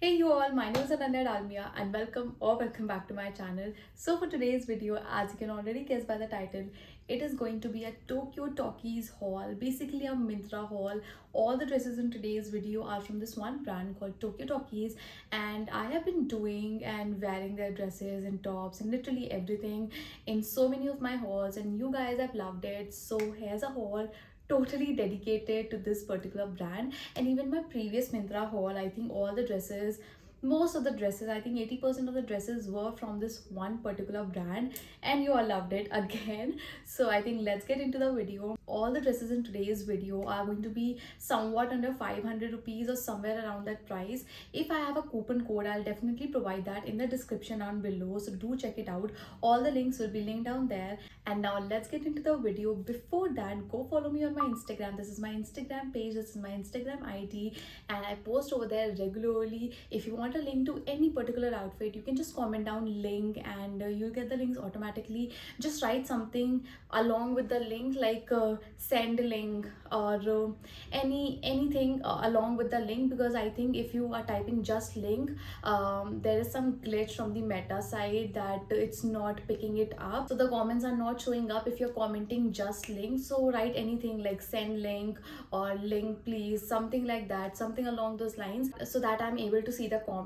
Hey you all, my name is Ananya Dalmia and welcome back to my channel. So for today's video, as you can already guess by the title, it is going to be a Tokyo Talkies haul, basically a Myntra haul. All the dresses in today's video are from this one brand called Tokyo Talkies, and I have been doing and wearing their dresses and tops and literally everything in so many of my hauls, and you guys have loved it. So here's a haul totally dedicated to this particular brand. And even my previous Myntra haul, I think all the dresses, most of the dresses, I think 80% of the dresses were from this one particular brand, and you all loved it again. So I think let's get into the video. All the dresses in today's video are going to be somewhat under 500 rupees or somewhere around that price. If I have a coupon code, I'll definitely provide that in the description down below, so do check it out. All the links will be linked down there. And now let's get into the video. Before that, go follow me on my Instagram. This is my Instagram page, this is my Instagram ID, and I post over there regularly. If you want a link to any particular outfit, you can just comment down link, and you'll get the links automatically. Just write something along with the link, like send link or anything along with the link, because I think if you are typing just link, there is some glitch from the Meta side that it's not picking it up, so the comments are not showing up if you're commenting just link. So write anything like send link or link please, something like that, something along those lines, so that I'm able to see the comments.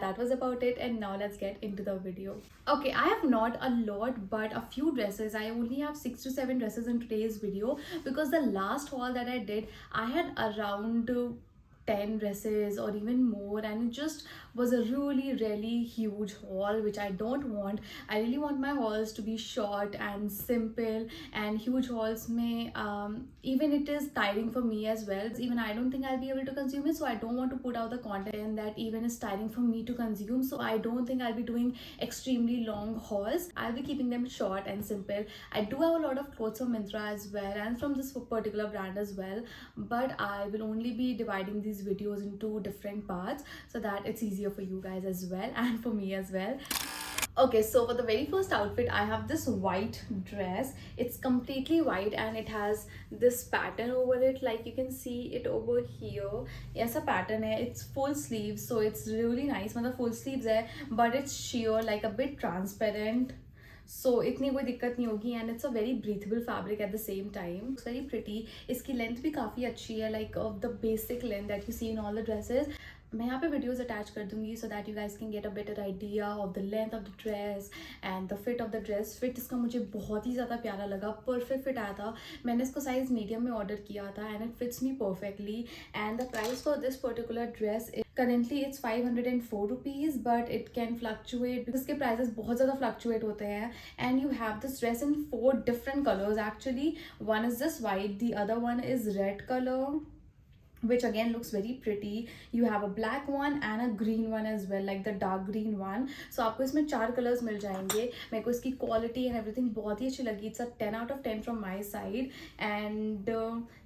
That was about it, and now let's get into the video. Okay, I have not a lot but a few dresses. I only have 6 to 7 dresses in today's video, because the last haul that I did, I had around 10 dresses or even more, and it just was a really huge haul, which I don't want. I really want my hauls to be short and simple, and huge hauls may even it is tiring for me as well. Even I don't think I'll be able to consume it, so I don't want to put out the content that even is tiring for me to consume. So I don't think I'll be doing extremely long hauls. I'll be keeping them short and simple. I do have a lot of clothes from Myntra as well, and from this particular brand as well, but I will only be dividing these videos into different parts so that it's easier for you guys as well and for me as well. Okay, so for the very first outfit, I have this white dress. It's completely white and it has this pattern over it, like you can see it over here. Yes, a pattern hai. It's full sleeves, so it's really nice. मतलब full sleeves hai, but it's sheer, like a bit transparent, so इतनी कोई दिक्कत नहीं होगी, and it's a very breathable fabric at the same time. It's very pretty. इसकी length भी काफ़ी अच्छी है, like of the basic length that you see in all the dresses. मैं यहाँ पे वीडियोज़ अटैच कर दूँगी so that you guys can get a better idea of the length of the dress and the fit of the dress. Fit इसका मुझे बहुत ही ज़्यादा प्यारा लगा, परफेक्ट फिट आया था. मैंने इसको साइज़ मीडियम में ऑर्डर किया था, and it fits me perfectly. And the price for this particular dress is currently it's 504 rupees, but it can fluctuate because इसके prices बहुत ज़्यादा fluctuate होते हैं. And you have this dress in 4 different colors actually. One is this white, the other one is red color, which again looks very pretty. You have a black one and a green one as well, like the dark green one. So आपको इसमें 4 colors मिल जाएंगे. मेरे को इसकी quality and everything बहुत ही अच्छी लगी. It's a 10 out of 10 from my side. And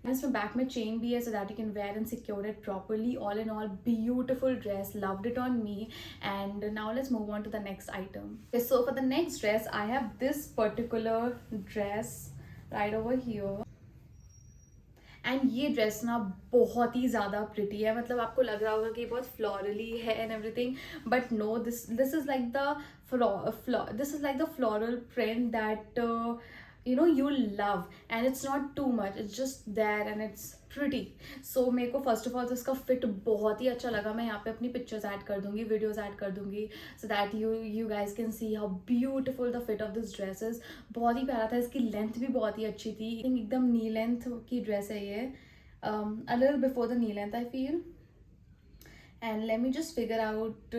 इसमें back में chain भी है so that you can wear and secure it properly. All in all, beautiful dress. Loved it on me. And now let's move on to the next item. Okay, so for the next dress, I have this particular dress right over here. And ये dress ना बहुत ही ज़्यादा pretty है. मतलब आपको लग रहा होगा कि बहुत फ्लोरली है and everything, but no, this is like the floral print that you know you love, and it's not too much, it's just there and it's pretty. So मेरे को फर्स्ट ऑफ ऑल तो इसका fit बहुत ही अच्छा लगा. मैं यहाँ पे अपनी पिक्चर्स ऐड कर दूंगी, वीडियोस ऐड कर दूंगी, so that you guys can see how beautiful the fit of this dress is. बहुत ही प्यारा था. इसकी लेंथ भी बहुत ही अच्छी थी. एकदम नी लेंथ की ड्रेस है ये, a little before the knee length I feel. And let me just figure out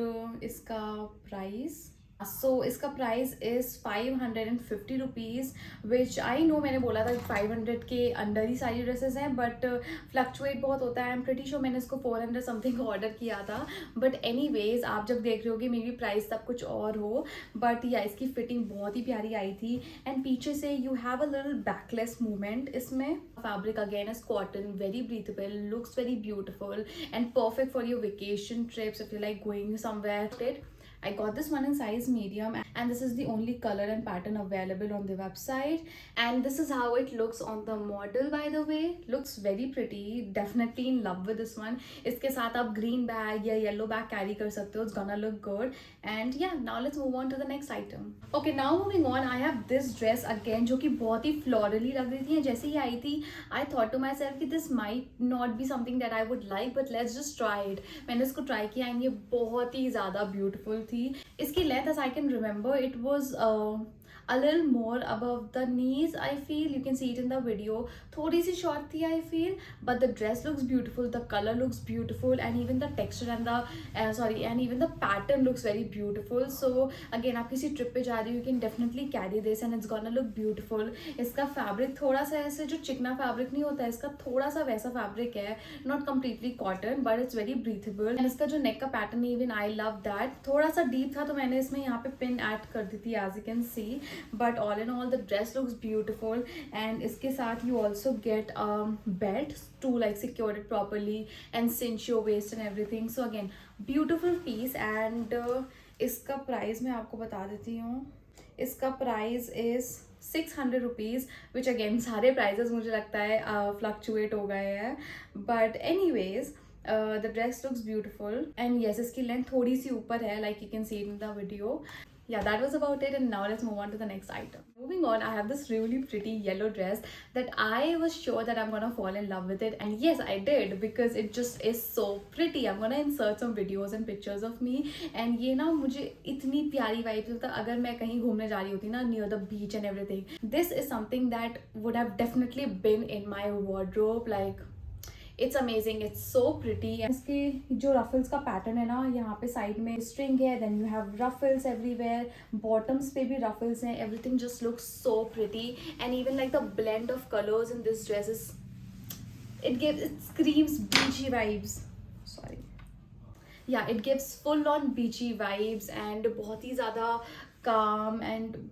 इसका प्राइस. सो इसका price is 550 rupees, which I know मैंने बोला था 500 के अंडर ही सारी ड्रेसेस हैं, बट फ्लक्चुएट बहुत होता है. आई एम प्रिटी श्योर मैंने इसको 400 समथिंग ऑर्डर किया था, बट एनीवेज आप जब देख रहे होगे मे बी प्राइस तब कुछ और हो. बट या इसकी फिटिंग बहुत ही प्यारी आई थी. एंड पीछे से you have a little backless movement इसमें. Fabric again is cotton, very breathable, looks very beautiful and perfect for your vacation trips if you like going somewhere. I got this one in size medium, and this is the only color and pattern available on the website. And this is how it looks on the model, by the way. Looks very pretty. Definitely in love with this one. इसके साथ आप green bag या yellow bag carry कर सकते हो. It's gonna look good. And yeah, now let's move on to the next item. Okay, now moving on, I have this dress again जो कि बहुत ही florally लग रही थी. जैसे ही आई थी, I thought to myself कि this might not be something that I would like, but let's just try it. मैंने इसको try किया and ये बहुत ही ज़्यादा beautiful थी. इसकी length, as I can remember, it was a little more above the knees. I feel you can see it in the video. थोड़ी सी short थी I feel, but the dress looks beautiful, the color looks beautiful, and even the texture and the and even the pattern looks very beautiful. So again, आप किसी trip पे जा रही हो, you can definitely carry this and it's gonna look beautiful. इसका fabric थोड़ा सा ऐसे जो चिकना fabric नहीं होता है, इसका थोड़ा सा वैसा fabric है, not completely cotton, but it's very breathable. And इसका जो neck का pattern है, even I love that. थोड़ा सा deep था तो मैंने इसमें यहाँ पे pin add कर दी थी, as you can see. But all in all, the dress looks beautiful, and इसके साथ you also get belt to like secure it properly and cinch your waist and everything. So again, beautiful piece. And इसका price मैं आपको बता देती हूँ. इसका price is 600 rupees, which again सारे prices मुझे लगता है fluctuate हो गए हैं. But anyways, the dress looks beautiful, and yes, इसकी length थोड़ी सी ऊपर है, like you can see it in the video. Yeah, that was about it, and now let's move on to the next item. Moving on, I have this really pretty yellow dress that I was sure that I'm gonna fall in love with it, and yes, I did, because it just is so pretty. I'm gonna insert some videos and pictures of me, and ये ना मुझे इतनी प्यारी vibes होता अगर मैं कहीं घूमने जा रही होती ना near the beach and everything. This is something that would have definitely been in my wardrobe. Like, it's amazing, it's so pretty. इसके जो ruffles का pattern है ना, यहाँ पे side में string है, then you have ruffles everywhere, bottoms पे भी ruffles हैं, everything just looks so pretty. And even like the blend of colors in this dress is, it screams beachy vibes. Sorry. Yeah, it gives full on beachy vibes, and बहुत ही ज़्यादा calm and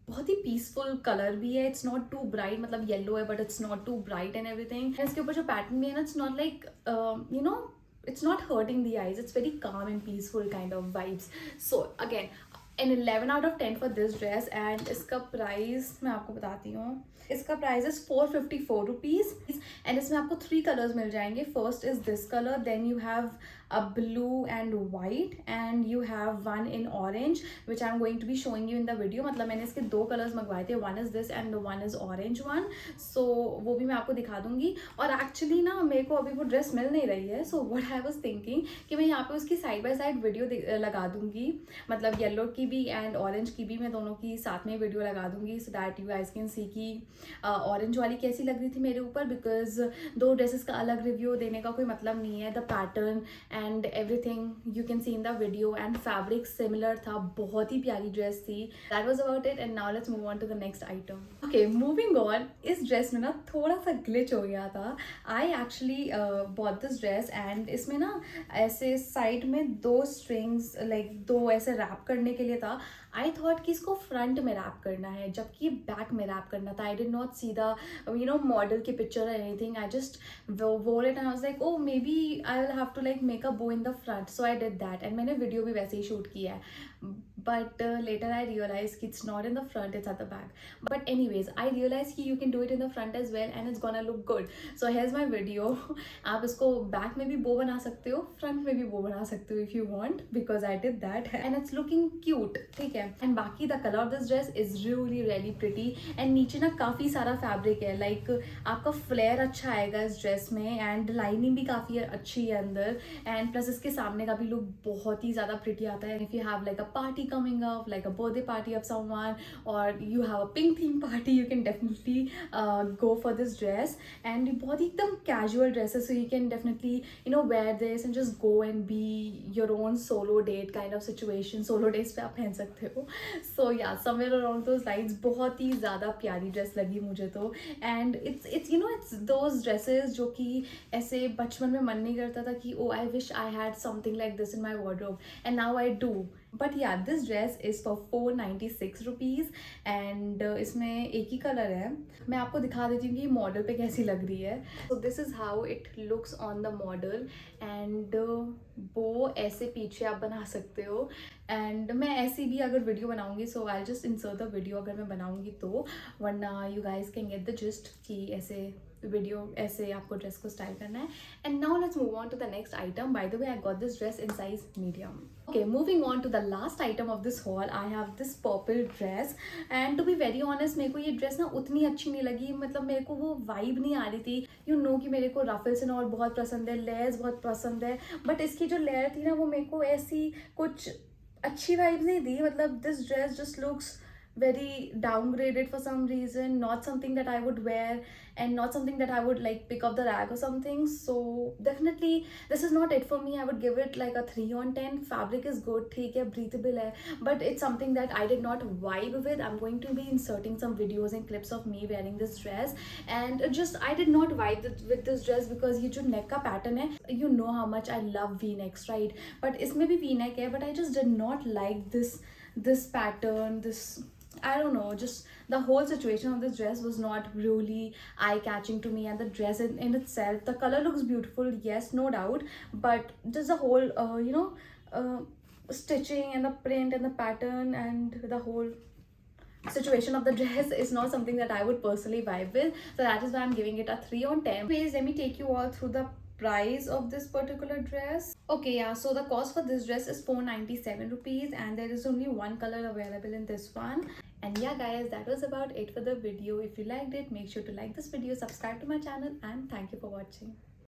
बहुत ही peaceful colour भी है. It's not too bright, मतलब yellow है but it's not too bright and everything. इसके ऊपर जो पैटर्न भी है ना, it's not like you know, it's not hurting the eyes. It's very calm and peaceful kind of vibes. So again, an 11 out of 10 for this dress. And इसका price मैं आपको बताती हूँ. इसका प्राइस इज 454 रुपीज़, एंड इसमें आपको 3 colours मिल जाएंगे. First is this colour, then you have a blue and white, and you have one in orange, which I'm going to be showing you in the video. मतलब मैंने इसके 2 colours मंगवाए थे, one is this and the one is orange one. So वो भी मैं आपको दिखा दूंगी. और एक्चुअली ना मेरे को अभी वो ड्रेस मिल नहीं रही है, so what I was thinking कि मैं यहाँ पे उसकी साइड बाय साइड वीडियो लगा दूंगी, मतलब येलो की भी एंड ऑरेंज की भी, मैं दोनों की साथ में वीडियो लगा दूंगी, so that you guys can see कि ऑरेंज वाली कैसी लग रही थी मेरे ऊपर. बिकॉज 2 ड्रेसेस का अलग रिव्यू देने का कोई मतलब नहीं है. The pattern and everything you can see in the video, and fabric similar था. बहुत ही प्यारी ड्रेस थी. That was about it, and now let's move on to the next item. Okay, moving on. इस ड्रेस में ना थोड़ा सा glitch हो गया था. I actually bought this dress, and इसमें ना ऐसे साइड में 2 strings, like 2 ऐसे रैप करने के लिए था. आई थॉट कि इसको फ्रंट में रैप करना है, जबकि बैक में रैप करना था. I did not see the model की पिक्चर और anything. I just wore it and I was like, oh maybe I will have to like make a bow in the front. So I did that, and मैंने video भी वैसे ही shoot किया है. But later I realized it's not in the front, it's at the back. But anyways, I realized कि you can do it in the front as well, and it's gonna look good. So here's my video. आप इसको back में भी bow बना सकते हो, front में भी bow बना सकते हो if you want, because I did that and it's looking cute. ठीक है. And बाकी the color of this dress is really pretty. And नीचे ना काफ़ी सारा fabric है, like आपका flare अच्छा आएगा इस dress में, and lining भी काफ़ी अच्छी है अंदर, and plus इसके सामने का भी look बहुत ही ज़्यादा pretty आता है. If you have like a party coming up, like a birthday party of someone, or you have a pink theme party, you can definitely go for this dress. And बहुत ही एकदम casual dresses, so you can definitely wear this and just go and be your own solo date kind of situation. Solo days पे आप पहन सकते हो. So yeah, somewhere around those lines. बहुत ही ज़्यादा प्यारी dress लगी मुझे तो. And it's those dresses जो कि ऐसे बचपन में मन नहीं करता था कि oh I wish I had something like this in my wardrobe, and now I do. But yeah this dress is for 496 rupees and इसमें एक ही कलर है. मैं आपको दिखा देती हूँ कि मॉडल पे कैसी लग रही है. So this is how it looks on the model and वो ऐसे पीछे आप बना सकते हो. एंड मैं ऐसी भी अगर वीडियो बनाऊंगी so I just insert the video अगर मैं बनाऊंगी तो, वरना you guys can get the gist कि ऐसे वीडियो ऐसे आपको ड्रेस को स्टाइल करना है. And now let's move on to the next item. By the way I got this dress in size medium. Okay, moving on to the last item of this haul, I have this purple dress and to be very honest मेरे को ये dress ना उतनी अच्छी नहीं लगी. मतलब मेरे को वो वाइब नहीं आ रही थी. यू नो कि मेरे को रफल्स एंड ऑल बहुत पसंद है, लेयर्स बहुत पसंद है, बट इसकी जो लेयर थी ना वो मेरे को ऐसी कुछ अच्छी वाइब नहीं दी. मतलब this dress just looks very downgraded for some reason, not something that I would wear and not something that I would like pick up the rack or something. So definitely this is not it for me. I would give it like a 3 on 10. Fabric is good, theek hai, breathable hai, but it's something that I did not vibe with. I'm going to be inserting some videos and clips of me wearing this dress and just I did not vibe with this dress because ये जो neck का pattern है, you know how much I love v-necks, right? But इसमें भी v-neck है, but I just did not like this pattern, this I don't know, just the whole situation of this dress was not really eye-catching to me. And the dress in itself, the color looks beautiful, yes, no doubt, but just the whole stitching and the print and the pattern and the whole situation of the dress is not something that I would personally vibe with. So that is why I'm giving it a 3 on 10. Anyways, let me take you all through the price of this particular dress. Okay, yeah, so the cost for this dress is 497 rupees and there is only one color available in this one. And yeah guys, that was about it for the video. If you liked it, make sure to like this video, subscribe to my channel, and thank you for watching.